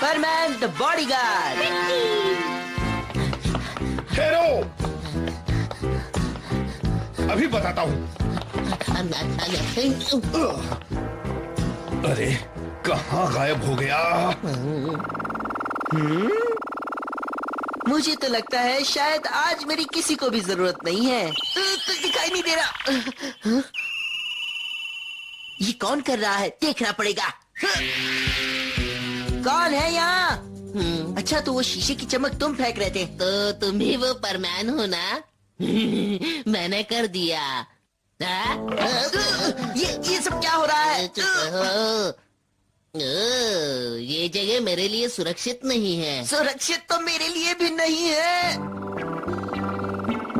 परमैन the bodyguard. ठहरो, अभी बताता हूँ। अरे कहाँ गायब हो गया? मुझे तो लगता है शायद आज मेरी किसी को भी जरूरत नहीं है। तो दिखाई नहीं दे रहा। ये कौन कर रहा है? देखना पड़ेगा। कौन है यहाँ? अच्छा, तो वो शीशे की चमक तुम फेंक रहे थे। तो तुम भी वो परमान हो ना? मैंने कर दिया। ये सब क्या हो रहा है? चुप रहो। ये जगह मेरे लिए सुरक्षित नहीं है। सुरक्षित तो मेरे लिए भी नहीं है।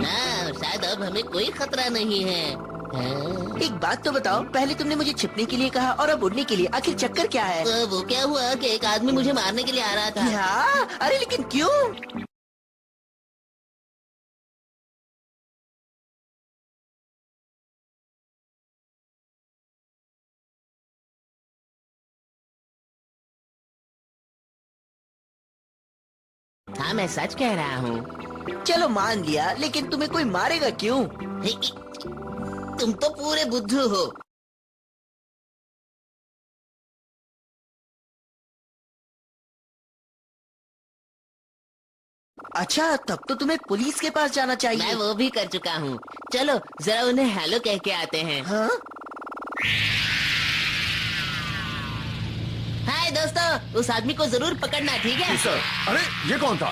हाँ, शायद अब हमें कोई खतरा नहीं है। हाँ? एक बात तो बताओ, पहले तुमने मुझे छिपने के लिए कहा और अब उड़ने के लिए। आखिर चक्कर क्या है? तो वो क्या हुआ कि एक आदमी मुझे मारने के लिए आ रहा था। क्या? अरे लेकिन क्यों? हाँ, मैं सच कह रहा हूँ। चलो मान लिया, लेकिन तुम्हें कोई मारेगा क्यों? तुम तो पूरे बुद्धू हो। अच्छा, तब तो तुम्हें पुलिस के पास जाना मैं चाहिए। वो भी कर चुका हूँ। चलो जरा उन्हें हेलो कह के आते हैं। हाँ? हाय दोस्तों, उस आदमी को जरूर पकड़ना, ठीक है? सर, अरे ये कौन था?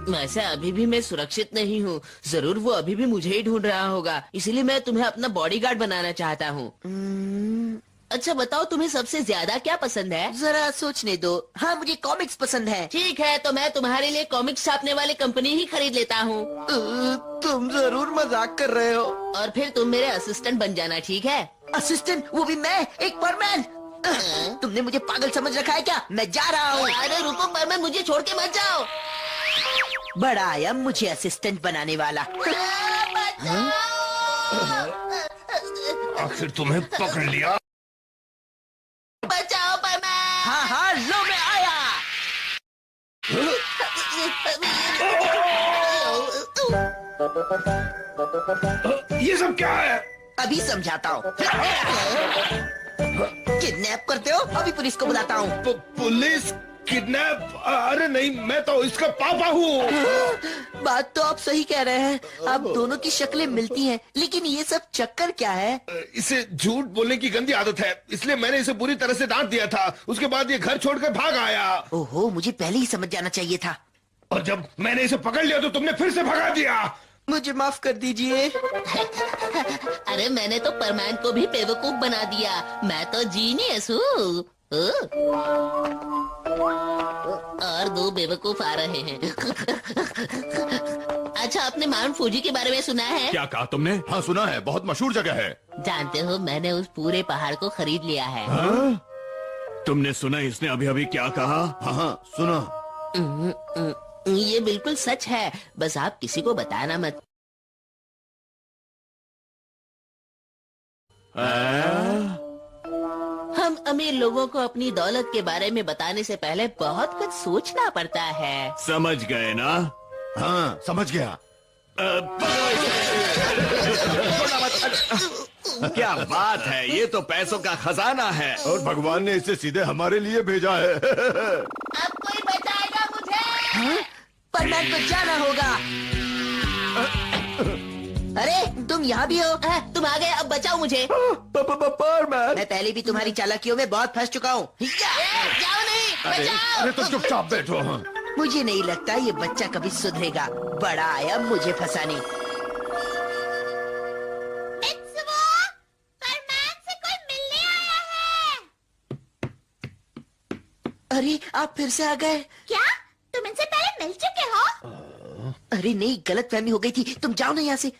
वैसे अभी भी मैं सुरक्षित नहीं हूँ। जरूर वो अभी भी मुझे ही ढूंढ रहा होगा, इसलिए मैं तुम्हें अपना बॉडीगार्ड बनाना चाहता हूँ। अच्छा बताओ, तुम्हें सबसे ज्यादा क्या पसंद है? जरा सोचने दो। हाँ, मुझे कॉमिक्स पसंद है। ठीक है, तो मैं तुम्हारे लिए कॉमिक्स छापने वाली कंपनी ही खरीद लेता हूँ। तुम जरूर मजाक कर रहे हो। और फिर तुम मेरे असिस्टेंट बन जाना, ठीक है? असिस्टेंट? वो भी मैं, एक परमैन? तुमने मुझे पागल समझ रखा है क्या? मैं जा रहा हूँ। अरे रुको परमैन, मुझे छोड़ के मत जाओ। बड़ा आया मुझे असिस्टेंट बनाने वाला। आखिर तुम्हें पकड़ लिया। बचाओ परमैन। हाँ हाँ, लो मैं आया। ये सब क्या है? अभी समझाता हूँ। किडनैप करते हो? अभी पुलिस को बुलाता हूँ। पुलिस? किडनैप? अरे नहीं, मैं तो इसका पापा हूँ। बात तो आप सही कह रहे हैं। अब दोनों की शक्लें मिलती हैं, लेकिन ये सब चक्कर क्या है? इसे झूठ बोलने की गंदी आदत है, इसलिए मैंने इसे बुरी तरह से डांट दिया था। उसके बाद ये घर छोड़कर भाग आया। ओहो, मुझे पहले ही समझ जाना चाहिए था। और जब मैंने इसे पकड़ लिया तो तुमने फिर से भगा दिया। मुझे माफ कर दीजिए। अरे मैंने तो परमैन को भी बेवकूफ बना दिया। मैं तो जीनियस हूँ। और दो बेवकूफ आ रहे हैं। अच्छा, आपने माउंट फूजी के बारे में सुना है? क्या कहा तुमने? हाँ सुना है, बहुत मशहूर जगह है। जानते हो, मैंने उस पूरे पहाड़ को खरीद लिया है। हाँ? तुमने सुना इसने अभी अभी क्या कहा? हाँ सुना। ये बिल्कुल सच है, बस आप किसी को बताना मत। हम अमीर लोगों को अपनी दौलत के बारे में बताने से पहले बहुत कुछ सोचना पड़ता है। समझ गए ना? हाँ समझ गया। क्या बात है, ये तो पैसों का खजाना है। और भगवान ने इसे सीधे हमारे लिए भेजा है। अब कोई बचाएगा मुझे? हाँ? परमैन को जाना होगा। अरे तुम यहाँ भी हो? तुम आ गए, अब बचाओ मुझे। परमैन। मैं पहले भी तुम्हारी चालाकियों में बहुत फंस चुका हूँ। जाओ नहीं, बचाओ। अरे तो चुपचाप बैठो। मुझे नहीं लगता ये बच्चा कभी सुधरेगा। बड़ा आया मुझे फंसाने। परमैन से कोई मिलने आया है। अरे आप फिर से आ गए? क्या तुम इनसे पहले मिल चुके हो? अरे नहीं, गलत फहमी हो गई थी। तुम जाओ ना यहाँ से।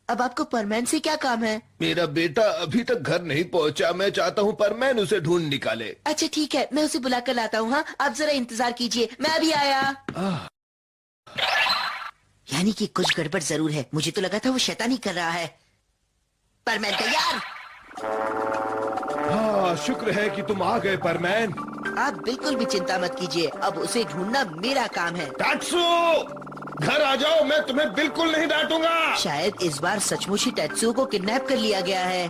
अब आपको परमैन से क्या काम है? मेरा बेटा अभी तक घर नहीं पहुंचा। मैं चाहता हूँ परमैन उसे ढूंढ निकाले। अच्छा ठीक है, मैं उसे बुलाकर लाता हूँ। हाँ, आप जरा इंतजार कीजिए, मैं अभी आया। यानी कि कुछ गड़बड़ जरूर है। मुझे तो लगा था वो शैतानी कर रहा है। परमैन तैयार? शुक्र है कि तुम आ गए परमैन। आप बिल्कुल भी चिंता मत कीजिए, अब उसे ढूंढना मेरा काम है। टैट्सू, घर आ जाओ, मैं तुम्हें बिल्कुल नहीं डांटूंगा। शायद इस बार सचमुच ही टैट्सू को किडनैप कर लिया गया है।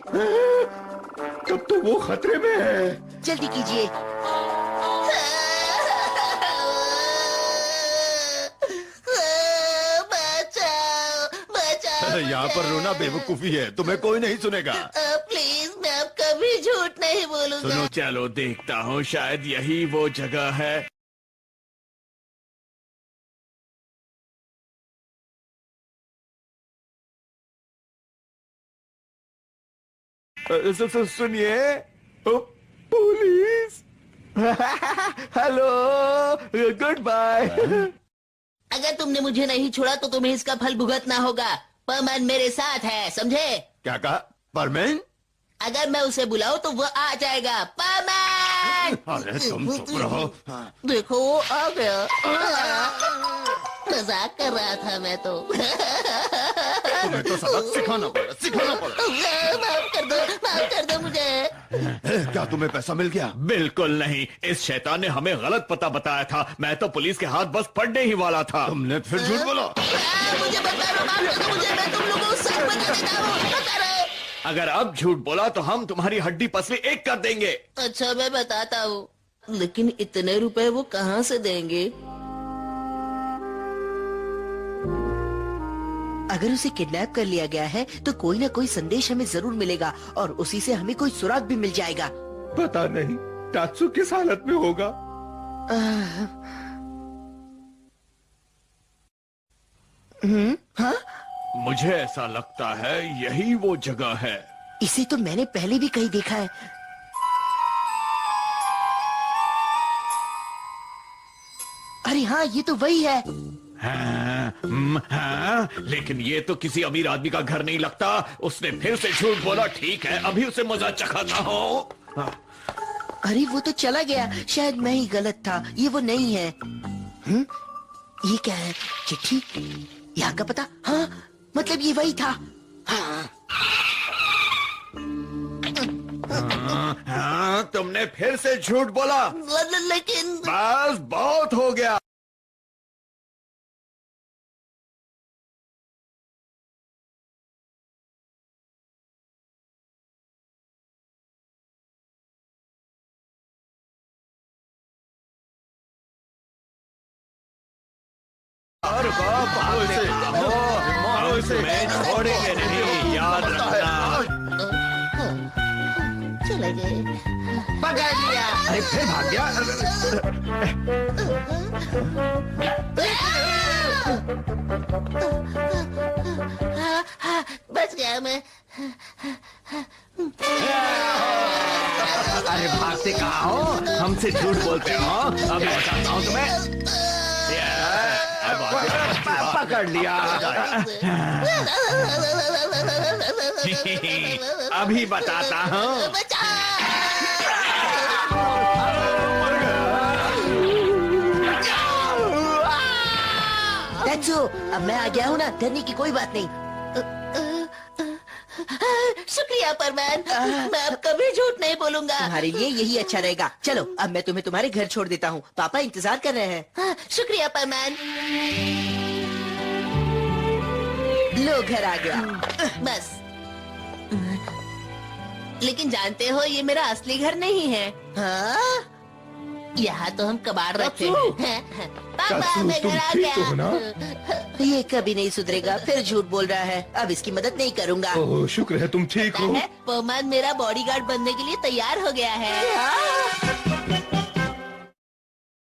तब तो वो खतरे में है। जल्दी कीजिए। यहाँ पर रोना बेवकूफी है, तुम्हें कोई नहीं सुनेगा। प्लीज, मैं अब कभी झूठ नहीं बोलूंगा। सुनो, चलो देखता हूँ, शायद यही वो जगह है। सुनिए, पुलिस। Hello, good bye. अगर तुमने मुझे नहीं छोड़ा तो तुम्हें इसका फल भुगतना होगा। परमैन मेरे साथ है, समझे? क्या कहा? परमैन? अगर मैं उसे बुलाऊं तो वो आ जाएगा। परमैन! अरे तुम चुप रहो। देखो वो आ गया। मजाक कर रहा था मैं तो। तुम्हें तो सबक सिखाना पड़ा। माफ कर दो मुझे। क्या तुम्हें पैसा मिल गया? बिल्कुल नहीं, इस शैतान ने हमें गलत पता बताया था। मैं तो पुलिस के हाथ बस पड़ने ही वाला था। तुमने फिर झूठ बोला। मुझे बता दो, माफ कर दो मुझे, मैं तुम लोगों को सच बता देता हूँ। बता रहे। अगर अब झूठ बोला तो हम तुम्हारी हड्डी पसली एक कर देंगे। अच्छा, मैं बताता हूँ, लेकिन इतने रुपए वो कहाँ से देंगे? अगर उसे किडनैप कर लिया गया है तो कोई ना कोई संदेश हमें जरूर मिलेगा और उसी से हमें कोई सुराग भी मिल जाएगा। पता नहीं टैट्सू किस हालत में होगा। हाँ, मुझे ऐसा लगता है यही वो जगह है। इसे तो मैंने पहले भी कहीं देखा है। अरे हाँ, ये तो वही है। हाँ, लेकिन ये तो किसी अमीर आदमी का घर नहीं लगता। उसने फिर से झूठ बोला। ठीक है, अभी उसे मजा चखाना हो। अरे वो तो चला गया, शायद मैं ही गलत था, ये वो नहीं है। ये क्या है? चिट्ठी? यहाँ का पता? हाँ, मतलब ये वही था। हाँ, तुमने फिर से झूठ बोला। लेकिन बस बहुत हो गया। मैं छोड़ेंगे नहीं, याद रखना। चले गए। पकड़ लिया। अरे फिर भाग गया। बच गया मैं। अरे भागते कहाँ हो? हमसे झूठ बोलते हो। अभी बताता हूँ तुम्हें। पकड़ लिया। अभी बताता हूँ। टैट्सू, अब मैं आ गया हूँ ना, डरने की कोई बात नहीं। शुक्रिया परमैन, मैं अब कभी झूठ नहीं बोलूंगा। तुम्हारे लिए यही अच्छा रहेगा। चलो, अब मैं तुम्हें तुम्हारे घर छोड़ देता हूँ, पापा इंतजार कर रहे हैं। शुक्रिया परमैन। लो, घर आ गया। बस। लेकिन जानते हो, ये मेरा असली घर नहीं है। हाँ? यहाँ तो हम कबाड़ रखते हैं। पापा, टैट्सू, मैं तुम घर आ ठीक हो ना? गया। ये कभी नहीं सुधरेगा, फिर झूठ बोल रहा है। अब इसकी मदद नहीं करूँगा। ओह, शुक्र है तुम ठीक हो। परमैन मेरा बॉडीगार्ड बनने के लिए तैयार हो गया है।